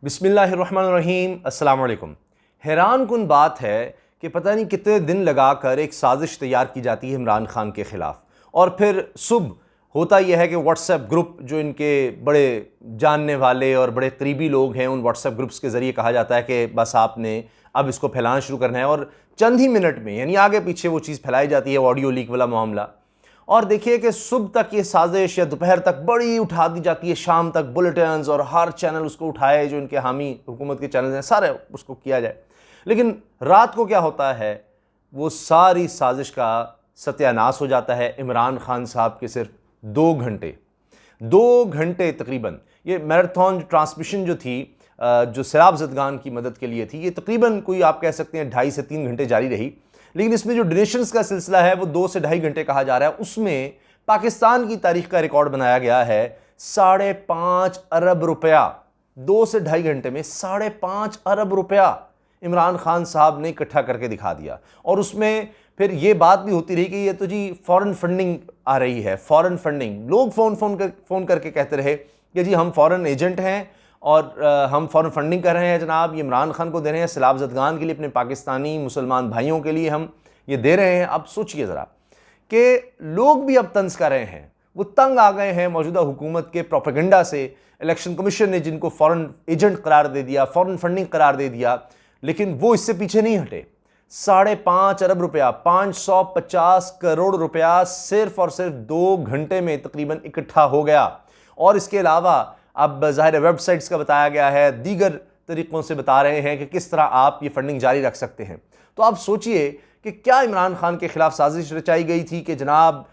बिस्मिल्लाहिर्रहमानिर्रहीम, अस्सलाम वालेकुम। हैरान कुन बात है कि पता नहीं कितने दिन लगाकर एक साजिश तैयार की जाती है इमरान खान के ख़िलाफ़, और फिर सुबह होता यह है कि व्हाट्सएप ग्रुप जो इनके बड़े जानने वाले और बड़े करीबी लोग हैं, उन व्हाट्सएप ग्रुप्स के ज़रिए कहा जाता है कि बस आपने अब इसको फैलाना शुरू करना है, और चंद ही मिनट में यानी आगे पीछे वो चीज़ फैलाई जाती है, ऑडियो लीक वाला मामला। और देखिए कि सुबह तक ये साजिश या दोपहर तक बड़ी उठा दी जाती है, शाम तक बुलेटिन्स और हर चैनल उसको उठाए, जो इनके हामी हुकूमत के चैनल हैं सारे उसको किया जाए। लेकिन रात को क्या होता है, वो सारी साजिश का सत्यानाश हो जाता है। इमरान खान साहब के सिर्फ 2 घंटे तकरीबन ये मैराथन ट्रांसमिशन जो थी, जो सैराब ज़दगान की मदद के लिए थी, ये तकरीबन कोई आप कह सकते हैं 2.5 से 3 घंटे जारी रही। लेकिन इसमें जो डोनेशंस का सिलसिला है वो 2 से 2.5 घंटे कहा जा रहा है। उसमें पाकिस्तान की तारीख का रिकॉर्ड बनाया गया है 5.5 अरब रुपया। 2 से 2.5 घंटे में 5.5 अरब रुपया इमरान खान साहब ने इकट्ठा करके दिखा दिया। और उसमें फिर ये बात भी होती रही कि ये तो जी फॉरेन फंडिंग आ रही है, फॉरेन फंडिंग। लोग फ़ोन करके कहते रहे कि जी हम फॉरेन एजेंट हैं और हम फॉरेन फंडिंग कर रहे हैं जनाब, ये इमरान खान को दे रहे हैं, सैलाब ज़दगान के लिए, अपने पाकिस्तानी मुसलमान भाइयों के लिए हम ये दे रहे हैं। अब सोचिए ज़रा कि लोग भी अब तंज कर रहे हैं, वो तंग आ गए हैं मौजूदा हुकूमत के प्रोपेगेंडा से। इलेक्शन कमीशन ने जिनको फॉरेन एजेंट करार दे दिया, फॉरेन फंडिंग करार दे दिया, लेकिन वो इससे पीछे नहीं हटे। 5.5 अरब रुपया, 550 करोड़ रुपया सिर्फ और सिर्फ 2 घंटे में तकरीबन इकट्ठा हो गया। और इसके अलावा अब ज़ाहिर वेबसाइट्स का बताया गया है, दीगर तरीक़ों से बता रहे हैं कि किस तरह आप ये फंडिंग जारी रख सकते हैं। तो आप सोचिए कि क्या इमरान खान के ख़िलाफ़ साजिश रचाई गई थी कि जनाब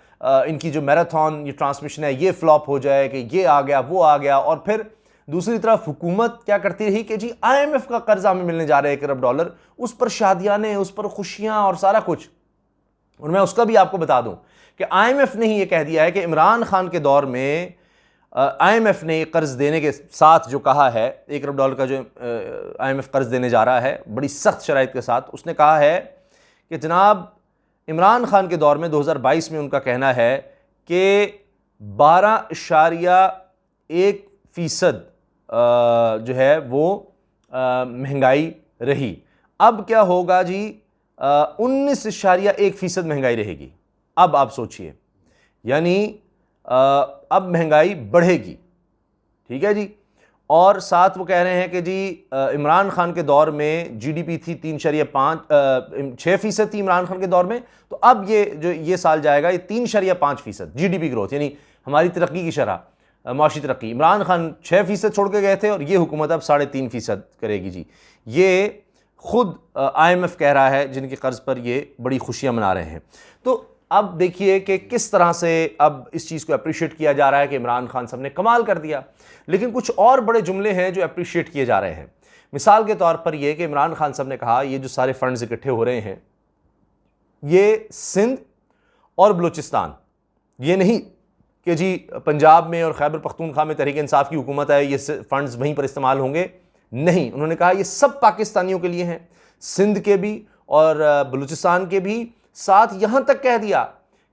इनकी जो मैराथन ये ट्रांसमिशन है ये फ्लॉप हो जाए, कि ये आ गया वो आ गया। और फिर दूसरी तरफ हुकूमत क्या करती रही कि जी IMF का कर्जा हमें मिलने जा रहा है $1 अरब, उस पर शादियाने, उस पर खुशियाँ और सारा कुछ। और मैं उसका भी आपको बता दूं कि IMF ने ही ये कह दिया है कि इमरान खान के दौर में IMF ने कर्ज देने के साथ जो कहा है, $1 अरब का जो IMF कर्ज देने जा रहा है बड़ी सख्त शराइत के साथ, उसने कहा है कि जनाब इमरान खान के दौर में 2022 में उनका कहना है कि 12.1% जो है वो महंगाई रही। अब क्या होगा जी, 19.1% महंगाई रहेगी। अब आप सोचिए, यानी अब महंगाई बढ़ेगी, ठीक है जी। और साथ वो कह रहे हैं कि जी इमरान खान के दौर में GDP थी 6% थी इमरान खान के दौर में, तो अब ये जो ये साल जाएगा ये 3.5% GDP ग्रोथ, यानी हमारी तरक्की की शरह, माशी तरक्की। इमरान खान 6% छोड़ के गए थे और ये हुकूमत अब 3.5% करेगी जी। ये खुद IMF कह रहा है, जिनके कर्ज पर ये बड़ी खुशियां मना रहे हैं। तो अब देखिए कि किस तरह से अब इस चीज़ को अप्रिशिएट किया जा रहा है कि इमरान खान साहब ने कमाल कर दिया। लेकिन कुछ और बड़े जुमले हैं जो अप्रिशिएट किए जा रहे हैं। मिसाल के तौर पर यह कि इमरान खान साहब ने कहा ये जो सारे फंड्स इकट्ठे हो रहे हैं ये सिंध और बलूचिस्तान, ये नहीं कि जी पंजाब में और खैबर पख्तूनख्वा में तहरीक इंसाफ की हुकूमत है, ये फंड्स वहीं पर इस्तेमाल होंगे, नहीं। उन्होंने कहा ये सब पाकिस्तानियों के लिए हैं, सिंध के भी और बलूचिस्तान के भी। साथ यहां तक कह दिया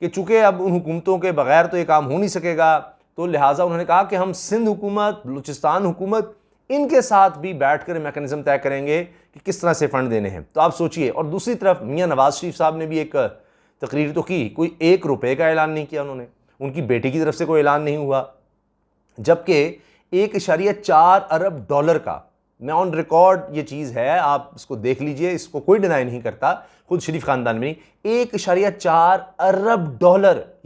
कि चूंकि अब उन हुकूमतों के बगैर तो ये काम हो नहीं सकेगा, तो लिहाजा उन्होंने कहा कि हम सिंध हुकूमत, बलूचिस्तान हुकूमत, इनके साथ भी बैठकर मैकेनिज्म तय करेंगे कि किस तरह से फंड देने हैं। तो आप सोचिए। और दूसरी तरफ मियां नवाज शरीफ साहब ने भी एक तकरीर तो की, कोई $1 रुपये का ऐलान नहीं किया उन्होंने, उनकी बेटी की तरफ से कोई ऐलान नहीं हुआ। जबकि $1.4 अरब का, मैं ऑन रिकॉर्ड ये चीज़ है, आप इसको देख लीजिए, इसको कोई डिनाई नहीं करता, खुद शरीफ खानदान में नहीं, $1.4 अरब,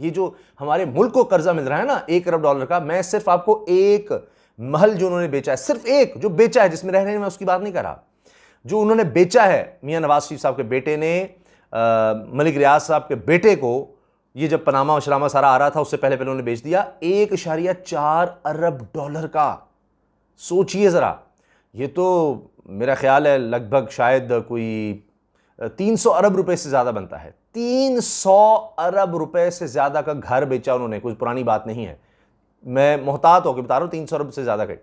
ये जो हमारे मुल्क को कर्जा मिल रहा है ना $1 अरब का, मैं सिर्फ आपको एक महल जो उन्होंने बेचा है, सिर्फ एक जो बेचा है, जिसमें रह रहे हैं, मैं उसकी बात नहीं कर रहा, जो उन्होंने बेचा है मियां नवाज शरीफ साहब के बेटे ने मलिक रियाज साहब के बेटे को, ये जब पनामा शरामा सारा आ रहा था उससे पहले उन्होंने बेच दिया $1.4 अरब का। सोचिए ज़रा, ये तो मेरा ख्याल है लगभग शायद कोई 300 अरब रुपए से ज़्यादा बनता है। 300 अरब रुपए से ज़्यादा का घर बेचा उन्होंने, कुछ पुरानी बात नहीं है, मैं मोहतात होकर बता रहा हूँ, 300 अरब से ज़्यादा का।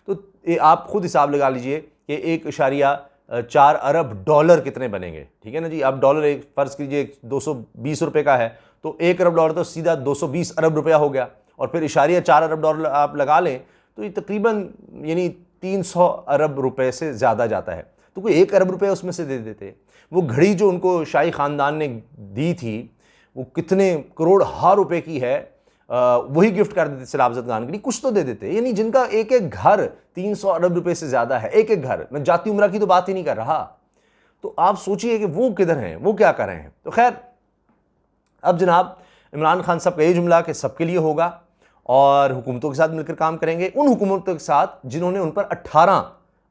तो आप खुद हिसाब लगा लीजिए कि $1.4 अरब कितने बनेंगे, ठीक है ना जी। अब डॉलर एक फ़र्ज़ कीजिए 220 रुपये का है, तो $1 अरब तो सीधा 220 अरब रुपया हो गया। और फिर $1.4 अरब आप लगा लें तो ये तकरीबन यानी 300 अरब रुपए से ज़्यादा जाता है। तो कोई 1 अरब रुपए उसमें से दे देते। वो घड़ी जो उनको शाही ख़ानदान ने दी थी वो कितने करोड़ हार रुपए की है, वही गिफ्ट कर देते सलाबत खान के लिए, कुछ तो दे देते। यानी जिनका एक एक घर 300 अरब रुपए से ज़्यादा है, एक एक घर, मैं जाती उम्रा की तो बात ही नहीं कर रहा। तो आप सोचिए कि वो किधर हैं, वो क्या कर रहे हैं। तो खैर, अब जनाब इमरान खान साहब का ये जुमला कि सबके लिए होगा और हुकूमतों के साथ मिलकर काम करेंगे, उन हुकूमतों के साथ जिन्होंने उन पर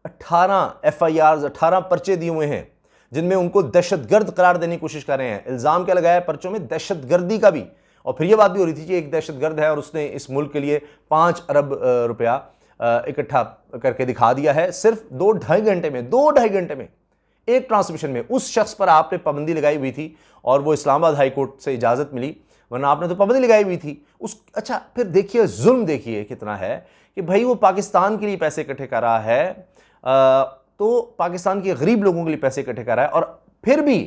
18 FIRs 18 पर्चे दिए हुए हैं, जिनमें उनको दहशतगर्द करार देने की कोशिश कर रहे हैं। इल्ज़ाम क्या लगाया पर्चों में? दहशतगर्दी का भी। और फिर ये बात भी हो रही थी कि एक दहशतगर्द है और उसने इस मुल्क के लिए 5 अरब रुपया इकट्ठा करके दिखा दिया है सिर्फ 2-2.5 घंटे में। 2-2.5 घंटे में एक ट्रांसमिशन में उस शख्स पर आपने पाबंदी लगाई हुई थी और वो इस्लामाबाद हाई कोर्ट से इजाज़त मिली, वरना आपने तो पाबंदी लगाई हुई थी उस। अच्छा, फिर देखिए जुल्म देखिए कितना है कि भाई वो पाकिस्तान के लिए पैसे इकट्ठे कर रहा है, तो पाकिस्तान के गरीब लोगों के लिए पैसे इकट्ठे कर रहा है, और फिर भी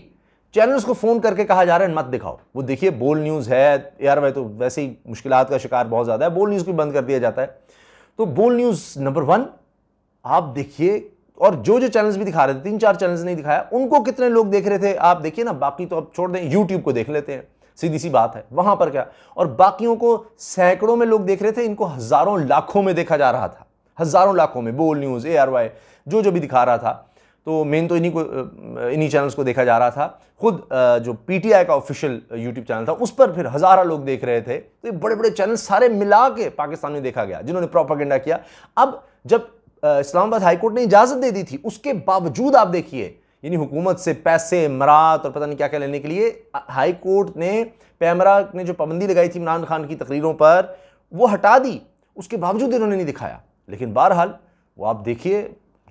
चैनल्स को फ़ोन करके कहा जा रहा है मत दिखाओ। वो देखिए बोल न्यूज़ है यार, भाई तो वैसे ही मुश्किलात का शिकार बहुत ज़्यादा है, बोल न्यूज़ को बंद कर दिया जाता है। तो बोल न्यूज़ नंबर 1 आप देखिए, और जो जो चैनल्स भी दिखा रहे थे, 3-4 चैनल्स नहीं दिखाया, उनको कितने लोग देख रहे थे आप देखिए ना। बाकी तो अब छोड़ दें, यूट्यूब को देख लेते हैं, सीधी सी बात है, वहां पर क्या। और बाकियों को सैकड़ों में लोग देख रहे थे, इनको हज़ारों लाखों में देखा जा रहा था, हज़ारों लाखों में। बोल न्यूज़, ARY जो भी दिखा रहा था, तो मेन तो इन्हीं चैनल्स को देखा जा रहा था। खुद जो PTI का ऑफिशियल यूट्यूब चैनल था उस पर फिर हज़ारों लोग देख रहे थे। तो ये बड़े बड़े चैनल सारे मिला के पाकिस्तान में देखा गया जिन्होंने प्रोपेगेंडा किया। अब जब इस्लामाबाद हाई कोर्ट ने इजाज़त दे दी थी, उसके बावजूद आप देखिए, यानी हुकूमत से पैसे, मरात और पता नहीं क्या क्या लेने के लिए हाई कोर्ट ने, पैमरा ने जो पाबंदी लगाई थी इमरान खान की तकरीरों पर, वो हटा दी। उसके बावजूद इन्होंने नहीं दिखाया। लेकिन बहरहाल वो आप देखिए,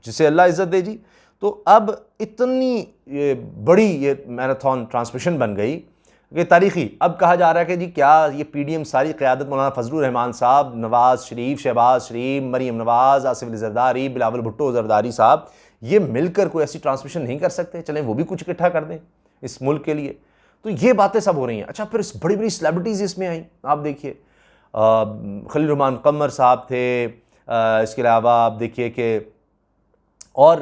जिसे अल्लाह इज़्ज़त दे जी। तो अब इतनी ये बड़ी ये मैराथन ट्रांसमिशन बन गई कि तारीख़ी। अब कहा जा रहा है कि जी क्या ये PDM सारी क़यादत मौलाना फजलुर रहमान साहब, नवाज़ शरीफ, शहबाज शरीफ, मरीम नवाज़, आसिफ अली ज़रदारी, बिलावल भुट्टो ज़रदारी साहब, ये मिलकर कोई ऐसी ट्रांसमिशन नहीं कर सकते? चलें वो भी कुछ इकट्ठा कर दें इस मुल्क के लिए। तो ये बातें सब हो रही हैं। अच्छा, फिर बड़ी बड़ी सेलिब्रिटीज़ इसमें आई, आप देखिए खलील रहमान कमर साहब थे, इसके अलावा आप देखिए कि और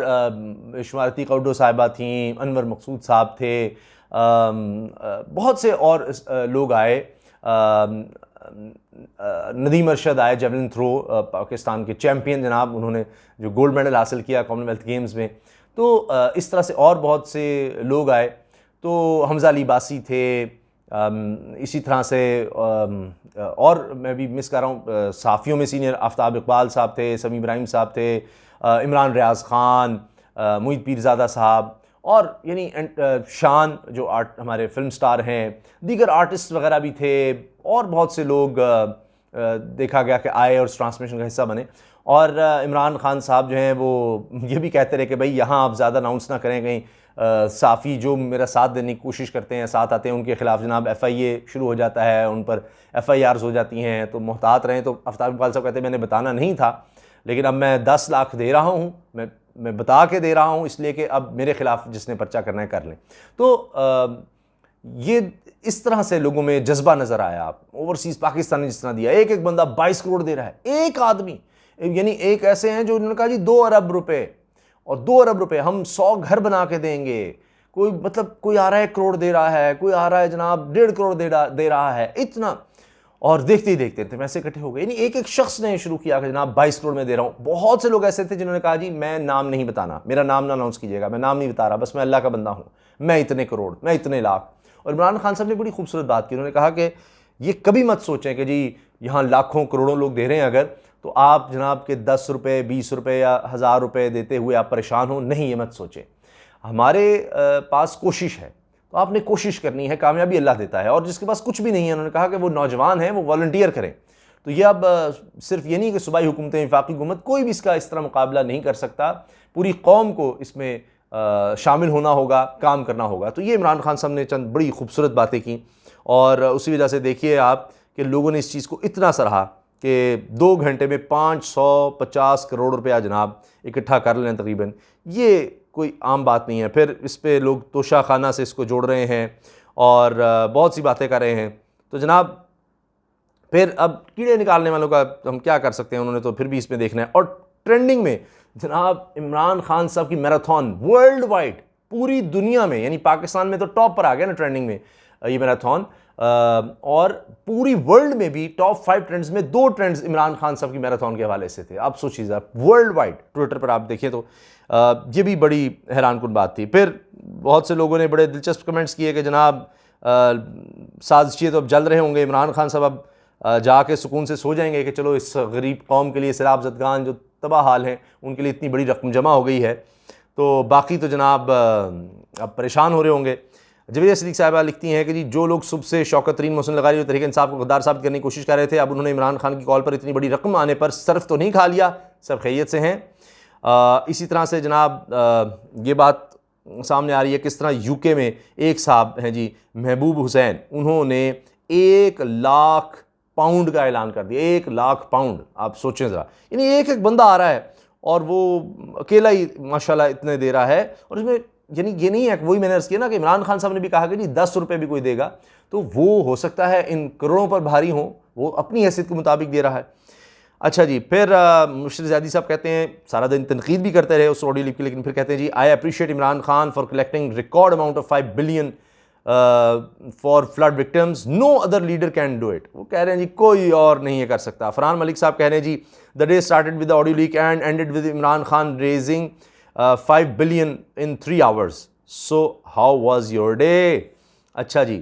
शुमारती कौडो साहिबा थीं, अनवर मकसूद साहब थे, बहुत से और लोग आए, नदीम अरशद आए, जेवलिन थ्रो पाकिस्तान के चैम्पियन जनाब, उन्होंने जो गोल्ड मेडल हासिल किया कॉमनवेल्थ गेम्स में। तो इस तरह से और बहुत से लोग आए। तो हमजा अली बासी थे, इसी तरह से और मैं भी मिस कर रहा हूँ, साफ़ियों में सीनियर आफ्ताब इकबाल साहब थे, समी इब्राहिम साहब थे, इमरान रियाज ख़ान, मुईद पीरज़ादा साहब, और यानी शान जो हमारे फिल्म स्टार हैं, दीगर आर्टिस्ट वगैरह भी थे, और बहुत से लोग देखा गया कि आए और उस ट्रांसमिशन का हिस्सा बने। और इमरान खान साहब जो हैं वो ये भी कहते रहे कि भाई यहाँ आप ज़्यादा अनाउंस ना करें, कहीं साफ़ी जो मेरा साथ देने की कोशिश करते हैं, साथ आते हैं, उनके ख़िलाफ़ जनाब FIA शुरू हो जाता है, उन पर FIRs हो जाती हैं, तो मोहतात रहें। तो आफ्ताब इकबाल साहब कहते हैं मैंने बताना नहीं था, लेकिन अब मैं 10 लाख दे रहा हूँ, मैं बता के दे रहा हूँ, इसलिए कि अब मेरे ख़िलाफ़ जिसने पर्चा करना है कर लें। तो ये इस तरह से लोगों में जज्बा नज़र आया। आप ओवरसीज़ पाकिस्तान ने जिस तरह दिया, एक एक बंदा 22 करोड़ दे रहा है, एक आदमी, यानी एक ऐसे हैं जो उन्होंने कहा जी 2 अरब रुपए, और 2 अरब रुपए हम 100 घर बना के देंगे। कोई मतलब कोई आ रहा है 1 करोड़ दे रहा है, कोई आ रहा है जनाब 1.5 करोड़ दे रहा है, इतना। और देखते ही देखते थे पैसे इकट्ठे हो गए। यानी एक एक शख्स ने शुरू किया कि जनाब 22 करोड़ में दे रहा हूँ। बहुत से लोग ऐसे थे जिन्होंने कहा जी मैं नाम नहीं बताना, मेरा नाम ना अनाउंस कीजिएगा, मैं नाम नहीं बता रहा, बस मैं अल्लाह का बंदा हूँ, मैं इतने करोड़, मैं इतने लाख। और इमरान खान साहब ने बड़ी खूबसूरत बात की, उन्होंने कहा कि ये कभी मत सोचें कि जी यहाँ लाखों करोड़ों लोग दे रहे हैं अगर, तो आप जनाब के 10 रुपये, 20 रुपये या 1000 रुपये देते हुए आप परेशान हो। नहीं, ये मत सोचें। हमारे पास कोशिश है, तो आपने कोशिश करनी है, कामयाबी अल्लाह देता है। और जिसके पास कुछ भी नहीं है, उन्होंने कहा कि वो नौजवान हैं, वो वॉलंटियर करें। तो ये अब सिर्फ ये नहीं कि सूबाई हुकूमतें, वफाकी हुकूमत, कोई भी इसका इस तरह मुकाबला नहीं कर सकता, पूरी कौम को इसमें शामिल होना होगा, काम करना होगा। तो ये इमरान खान साहब ने चंद बड़ी खूबसूरत बातें की, और उसी वजह से देखिए आप कि लोगों ने इस चीज़ को इतना सराहा कि 2 घंटे में 550 करोड़ रुपया जनाब इकट्ठा कर लें तकरीबन, ये कोई आम बात नहीं है। फिर इस पे लोग तोशा खाना से इसको जोड़ रहे हैं और बहुत सी बातें कर रहे हैं। तो जनाब फिर अब कीड़े निकालने वालों का हम क्या कर सकते हैं, उन्होंने तो फिर भी इसमें देखना है। और ट्रेंडिंग में जनाब इमरान खान साहब की मैराथन वर्ल्ड वाइड, पूरी दुनिया में, यानी पाकिस्तान में तो टॉप पर आ गया ना ट्रेंडिंग में ये मैराथन, और पूरी वर्ल्ड में भी टॉप 5 ट्रेंड्स में 2 ट्रेंड्स इमरान खान साहब की मैराथन के हवाले से थे। आप सोचिए, आप वर्ल्ड वाइड ट्विटर पर आप देखिए तो ये भी बड़ी हैरानकुन बात थी। फिर बहुत से लोगों ने बड़े दिलचस्प कमेंट्स किए कि जनाब साजिशें तो अब जल रहे होंगे, इमरान खान साहब अब जाके सुकून से सो जाएंगे कि चलो इस गरीब कौम के लिए, सैलाब ज़दगान जो तबाह हाल हैं उनके लिए इतनी बड़ी रकम जमा हो गई है, तो बाकी तो जनाब अब परेशान हो रहे होंगे। जवेरिया सिद्दीक साहिबा लिखती हैं कि जी जो लोग सुबह से शौकत तरीन मोहसिन लगारी और तहरीक इंसाफ को गद्दार साबित करने की कोशिश कर रहे थे, अब उन्होंने इमरान खान की कॉल पर इतनी बड़ी रकम आने पर सर्फ तो नहीं खा लिया, सब खैरियत से हैं। इसी तरह से जनाब ये बात सामने आ रही है किस तरह यूके में एक साहब हैं जी महबूब हुसैन, उन्होंने 1 लाख पाउंड का ऐलान कर दिया। 1 लाख पाउंड, आप सोचें ज़रा, यानी एक एक बंदा आ रहा है और वो अकेला ही माशाल्लाह इतने दे रहा है। और इसमें यानी ये नहीं है, वही मैंने अर्ज़ किया ना कि इमरान खान साहब ने भी कहा कि जी 10 रुपये भी कोई देगा तो वो हो सकता है इन करोड़ों पर भारी हो, वो अपनी हैसियत के मुताबिक दे रहा है। अच्छा जी, फिर मुशर्रफ ज़ैदी साहब कहते हैं, सारा दिन तनकीद भी करते रहे उस ऑडियो क्लिप की, लेकिन फिर कहते हैं जी I appreciate Imran Khan for collecting record amount of 5 billion for flood victims, no other leader can do it. वो कह रहे हैं जी कोई और नहीं ये कर सकता। फरहान मलिक साहब कह रहे हैं जी the day started with the audio leak and ended with Imran Khan raising 5 billion in 3 hours, so how was your day. अच्छा जी,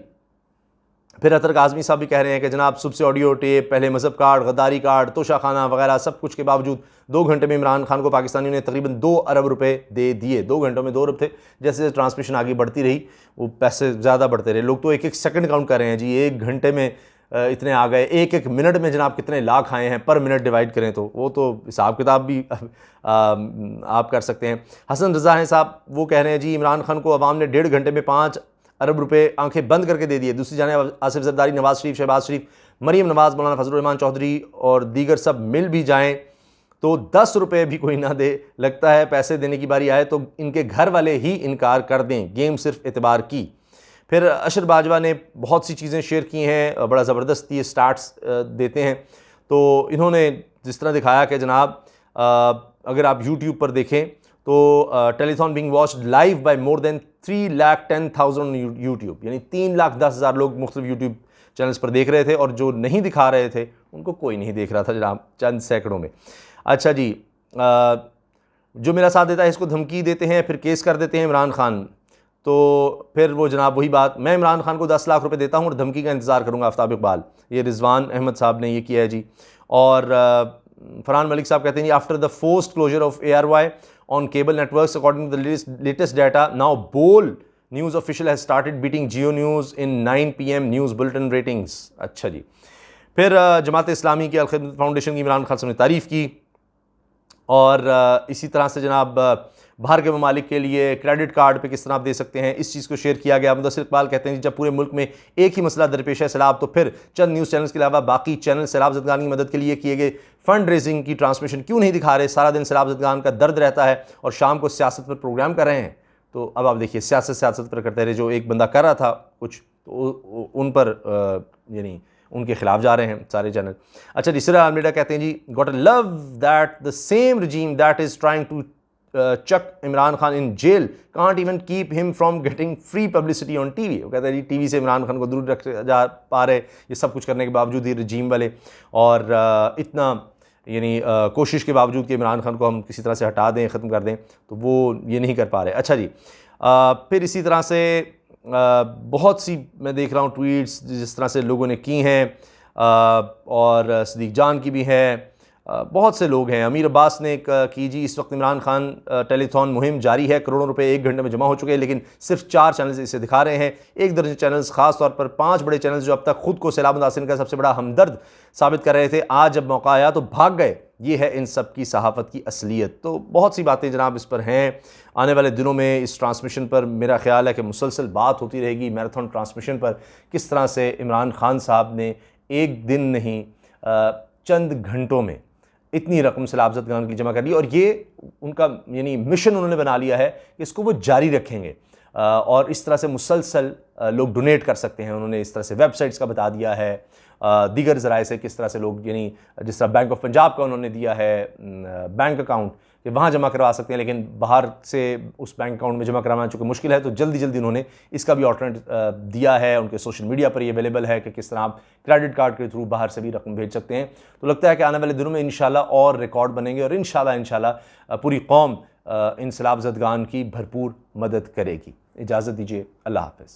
फिर अतर काज़मी साहब भी कह रहे हैं कि जनाब सुबह से ऑडियो टेप, पहले मजहब कार्ड, गद्दारी कार्ड, तोशाखाना वगैरह सब कुछ के बावजूद 2 घंटे में इमरान खान को पाकिस्तानियों ने तकरीबन 2 अरब रुपए दे दिए। 2 घंटों में 2 अरब थे। जैसे जैसे ट्रांसमिशन आगे बढ़ती रही वो पैसे ज़्यादा बढ़ते रहे। लोग तो 1-1 सेकंड काउंट कर रहे हैं जी, 1 घंटे में इतने आ गए, 1-1 मिनट में जनाब कितने लाख आए हैं, पर मिनट डिवाइड करें तो वो तो हिसाब किताब भी आप कर सकते हैं। हसन रज़ा हैं साहब, वो कह रहे हैं जी इमरान खान को अवाम ने 1.5 घंटे में 5 अरब रुपए आंखें बंद करके दे दिए। दूसरी जानिब आसिफ जरदारी, नवाज शरीफ, शहबाज शरीफ, मरीम नवाज, मौलाना फजलुर रहमान चौधरी और दीगर सब मिल भी जाएं तो 10 रुपये भी कोई ना दे। लगता है पैसे देने की बारी आए तो इनके घर वाले ही इनकार कर दें, गेम सिर्फ एतबार की। फिर अशर बाजवा ने बहुत सी चीज़ें शेयर की हैं, बड़ा ज़बरदस्त ये स्टार्ट्स देते हैं। तो इन्होंने जिस तरह दिखाया कि जनाब अगर आप यूट्यूब पर देखें तो telethon being watched live by more than 3,10,000 YouTube, यानी 3,10,000 लोग मुख्तलिफ यूट्यूब चैनल्स पर देख रहे थे, और जो नहीं दिखा रहे थे उनको कोई नहीं देख रहा था जनाब, चंद सैकड़ों में। अच्छा जी, जो मेरा साथ देता है इसको धमकी देते हैं, फिर केस कर देते हैं इमरान खान। तो फिर वो जनाब वही बात, मैं इमरान खान को 10 लाख रुपए देता हूँ और धमकी का इंतज़ार करूँगा आफ्ताब इकबाल, ये रिजवान अहमद साहब ने ये किया है जी। और फरहान मलिक साहब कहते हैं जी after the forced closure of ARY on cable networks according to the latest data, now Bol News official has started beating Geo News in 9 PM news bulletin ratings। अच्छा जी, फिर जमात इस्लामी की अल-खिदमत फाउंडेशन की इमरान खान साहब ने तारीफ़ की। और इसी तरह से जनाब बाहर के ममालिक के लिए क्रेडिट कार्ड पे किस तरह आप दे सकते हैं, इस चीज़ को शेयर किया गया। मुदस्सिर इकबाल कहते हैं जब पूरे मुल्क में एक ही मसला दरपेश है सैलाब, तो फिर चंद न्यूज़ चैनल्स के अलावा बाकी चैनल सैलाब ज़दगान की मदद के लिए किए गए फंड रेजिंग की ट्रांसमिशन क्यों नहीं दिखा रहे। सारा दिन सैलाब ज़दगान का दर्द रहता है और शाम को सियासत पर प्रोग्राम कर रहे हैं। तो अब आप देखिए सियासत पर करते रहे, जो एक बंदा कर रहा था कुछ तो उन पर यानी उनके खिलाफ जा रहे हैं सारे चैनल। अच्छा जी, सिरा अलमेडा कहते हैं जी got a love that the same regime that is trying to chuck Imran Khan in jail can't even keep him from getting free publicity on TV। वो कहते हैं जी टीवी से इमरान खान को दूर रख जा पा रहे, ये सब कुछ करने के बावजूद ही रजीम वाले, और इतना यानी कोशिश के बावजूद कि इमरान खान को हम किसी तरह से हटा दें, ख़त्म कर दें, तो वो ये नहीं कर पा रहे। अच्छा जी, फिर इसी तरह से बहुत सी मैं देख रहा हूँ ट्वीट्स जिस तरह से लोगों ने की हैं, और सदीक जान की भी है, बहुत से लोग हैं। अमीर अब्बास ने की जी इस वक्त इमरान खान टेलीथॉन मुहिम जारी है, करोड़ों रुपए 1 घंटे में जमा हो चुके हैं, लेकिन सिर्फ 4 चैनल्स इसे दिखा रहे हैं। 1 दर्जन चैनल्स, खास तौर पर 5 बड़े चैनल्स जो अब तक खुद को सैलाब मुतासिर का सबसे बड़ा हमदर्द साबित कर रहे थे, आज जब मौका आया तो भाग गए। ये है इन सब की सहाफ़त की असलियत। तो बहुत सी बातें जनाब इस पर हैं। आने वाले दिनों में इस ट्रांसमिशन पर मेरा ख्याल है कि मुसलसल बात होती रहेगी, मैराथन ट्रांसमिशन पर किस तरह से इमरान खान साहब ने एक दिन नहीं चंद घंटों में इतनी रकम सैलाब ज़दगान के लिए जमा कर ली, और ये उनका यानी मिशन उन्होंने बना लिया है कि इसको वो जारी रखेंगे, और इस तरह से मुसलसल लोग डोनेट कर सकते हैं। उन्होंने इस तरह से वेबसाइट्स का बता दिया है, दीगर ज़राए से किस तरह से लोग, यानी जिस तरह बैंक ऑफ पंजाब का उन्होंने दिया है बैंक अकाउंट, कि वहाँ जमा करवा सकते हैं, लेकिन बाहर से उस बैंक अकाउंट में जमा करवाना चूँकि मुश्किल है, तो जल्दी जल्दी उन्होंने इसका भी ऑल्टरनेट दिया है। उनके सोशल मीडिया पर ये अवेलेबल है कि किस तरह आप क्रेडिट कार्ड के थ्रू बाहर से भी रकम भेज सकते हैं। तो लगता है कि आने वाले दिनों में इंशाल्लाह और रिकॉर्ड बनेंगे और इंशाल्लाह पूरी कौम इन सैलाब ज़दगान की भरपूर मदद करेगी। इजाज़त दीजिए, अल्लाह हाफ़िज़।